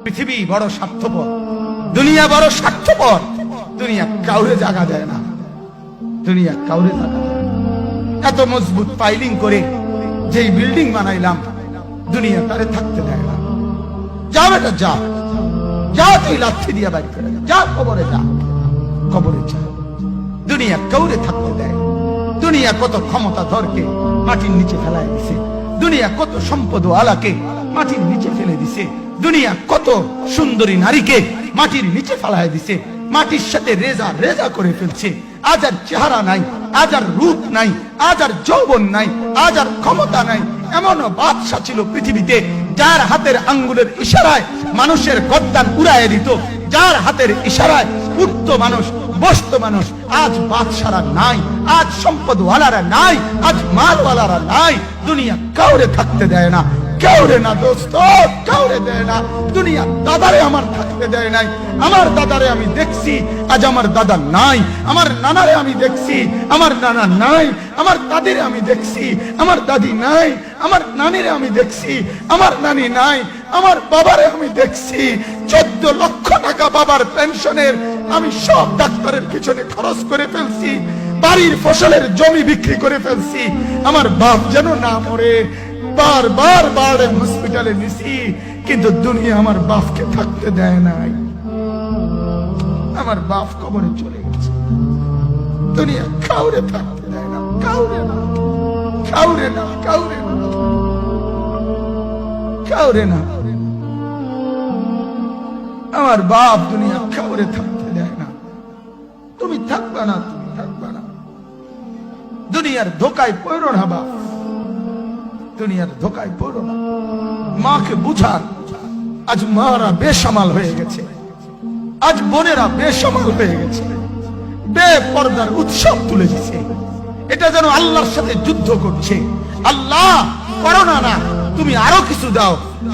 পৃথিবী বড় স্বার্থপর, দুনিয়া বড় স্বার্থপর। দুনিয়া কাউরে জায়গা দেয় না, দুনিয়া কাউরে জায়গা দেয় না। এত মজবুত পাইলিং করে যেই বিল্ডিং বানাইলাম, দুনিয়া তারে থাকতে দেয় না। যা বেটা যা, যা তুই লাথি দিয়া বাড়ি করে যা, কবরে যা, কবরে যা। দুনিয়া কাউরে থাকতে দেয়। দুনিয়া কত ক্ষমতা ধরকে মাটির নিচে ফেলায় দিছে, দুনিয়া কত সম্পদ আলাকে মাটির নিচে ফেলে দিছে, দুনিয়া কত সুন্দরী নারীকে মাটির নিচে ফেলায় দিছে, মাটির সাথে রেজা রেজা করে ফেলছে। আজ আর চেহারা নাই, আজ আর রূপ নাই, আজ আর যৌবন নাই, আজ আর ক্ষমতা নাই। এমন বাদশা ছিল পৃথিবীতে যার হাতের আঙ্গুলের ইশারায় মানুষের গর্দান উড়াইয়া দিত, যার হাতের ইশারায় উঠতো মানুষ, বসতো মানুষ। আজ বাদশারা নাই, আজ সম্পদওয়ালারা নাই, আজ মালওয়ালারা নাই। দুনিয়া কাউরে থাকতে দেয় না, কাউরে না দোস্ত, কাউরে দেয় না। দুনিয়া দাদারে আমার থাকতে দেয় নাই। আমার দাদারে আমি দেখছি, আজ আমার দাদা নাই। আমার নানারে আমি দেখছি, আমার নানা নাই। আমার দাদিরে আমি দেখছি, আমার দাদি নাই। আমার নানিরে আমি দেখছি, আমার নানি নাই। আমার বাবারে আমি দেখছি, 14 লক্ষ টাকা বাবার পেনশনের আমি সব ডাক্তারের পিছনে খরচ করে ফেলছি, বাড়ির ফসলের জমি বিক্রি করে ফেলছি। আমার বাপ যেন না মরে বারবার বারে হসপিটালে নিছি, কিন্তু দুনিয়া আমার বাপকে থাকতে দেয় নাই। আমার বাপ কবরে চলে গেছে। দুনিয়া কাউরে থাকতে দেয় না, কাউরে না, কাউরে না, কাউরে না, কাউরে না। আমার বাপ দুনিয়া কাউরে থাকতে দেয় না। তুমি থাকবা না, তুমি থাকবা না। দুনিয়ার ধোকায় পড়ো না বাপ, দুনিয়ার ধোকায় পড়ো না। মাকে বুঝান, আজ মারা বেসামাল হয়ে গেছে, আজ বোনেরা বেসামাল হয়ে গেছে, বেপরদার উৎসব তুলে দিছে। এটা যেন আল্লাহর সাথে যুদ্ধ করছে। আল্লাহ করোনা না, তুমি আরো কিছু দাও,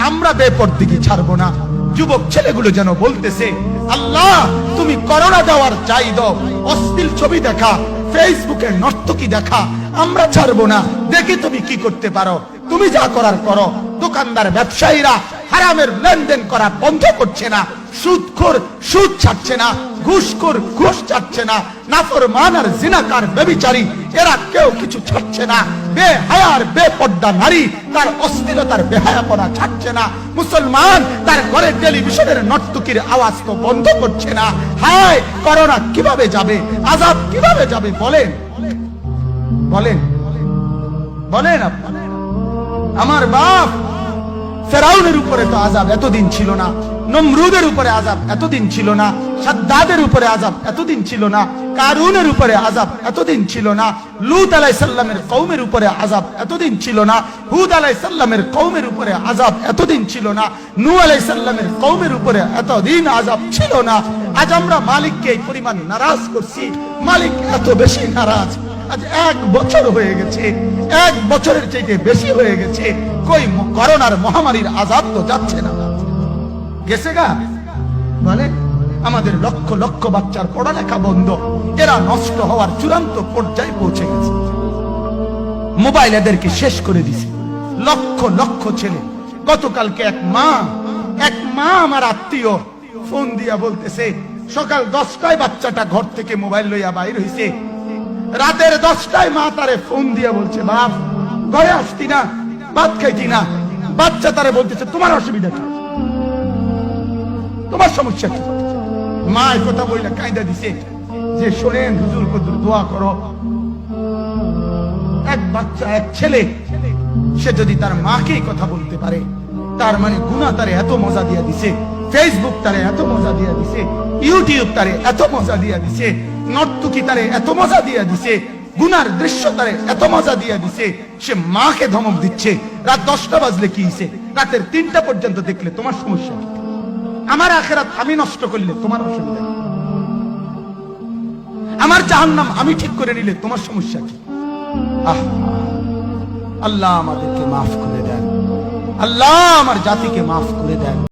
আমরা বেপরদিকে ছাড়বো না। যুবক ছেলেগুলো যেন বলতেছে, আল্লাহ তুমি করোনা দেওয়ার চাই দাও, অশ্লীল ছবি দেখা, ফেসবুকে নর্তকী দেখা, আমরা ছাড়বো না। দেখি তুমি কি করতে পারো, তুমি যা করার করো। দোকানদার ব্যবসায়ীরা হারামের লেনদেন করা বন্ধ করছে না, সুদখোর সুদ ছাড়ছে না, ঘুষখোর ঘুষ ছাড়ছে না, নাফরমান আর জিনাকার ব্যভিচারী এরা কেউ কিছু ছাড়ছে না। বেহায়ার বেপর্দা নারী তার অশ্লীলতার বেহায়াপনা ছাড়ছে না। মুসলমান তার ঘরে টেলিভিশনের নর্তকীর আওয়াজ তো বন্ধ করছে না। হায় করোনা কিভাবে যাবে, আযাব কিভাবে যাবে বলেন, বলেন, বলেন আপনারা। আমার বাপ ফেরাউনের উপরে তো আযাব এতদিন ছিল না, নমরুদের উপরে আযাব এতদিন ছিল না, সাদ্দাদের উপরে আযাব এতদিন ছিল না, কারুনের উপরে আযাব এতদিন ছিল না, লূত আলাইহিস সালামের কওমের উপরে আযাব এতদিন ছিল না, হুদ আলাইহিস সালামের কওমের উপরে আযাব এতদিন ছিল না, নূহ আলাইহিস সালামের কওমের উপরে এতদিন আযাব ছিল না। আজ আমরা মালিককে এই পরিমাণ নারাজ করছি, মালিক এত বেশি নারাজ। আজ 1 বছর হয়ে গেছে, 1 বছরের চাইতে বেশি হয়ে গেছে, কই করোনার মহামারীর আযাব তো যাচ্ছে না, গেছে গা। মানে আমাদের লক্ষ লক্ষ বাচ্চার পড়ালেখা বন্ধ, এরা নষ্ট হওয়ার চূড়ান্ত পর্যায়ে পৌঁছে গেছে। মোবাইল এদেরকে শেষ করে দিছে। লক্ষ লক্ষ ছেলে। গতকালকে এক মা আমার আত্মীয় ফোন দিয়া বলতেছে, সকাল 10টায় বাচ্চাটা ঘর থেকে মোবাইল লইয়া বাইর হইছে, রাতের 10টায় মা তারে ফোন দিয়া বলছে, বাপ ঘরে আসতি না, ভাত খাইতি না। বাচ্চা তারে বলতেছে, তোমার অসুবিধা কি, তোমার সমস্যা কি? মা এই কথা বইলা কায়দা দিছে যে, শোনেন হুজুর কদুর দোয়া করো। এক বাচ্চা, এক ছেলে, সে যদি তার মাকে কথা বলতে পারে, তার মানে গুনাহ তারে এত মজা দিয়া দিছে, ফেসবুক তারে এত মজা দিয়া দিছে, ইউটিউব তারে এত মজা দিয়া দিছে, নর্তকী তারে এত মজা দিয়া দিছে, গুনার দৃশ্য তারে এত মজা দিয়া দিছে, সে মাকে ধমক দিচ্ছে। রাত 10টা বাজলে কি হইছে, রাতের 3টা পর্যন্ত দেখলে তোমার সমস্যা কি? আমার আখিরাত আমি নষ্ট করলে তোমার অসুবিধা কি? আমার জাহান্নাম আমি ঠিক করে নিলে তোমার সমস্যা কি? আল্লাহ আমাদেরকে মাফ করে দেন, আল্লাহ আমার জাতিকে মাফ করে দেন।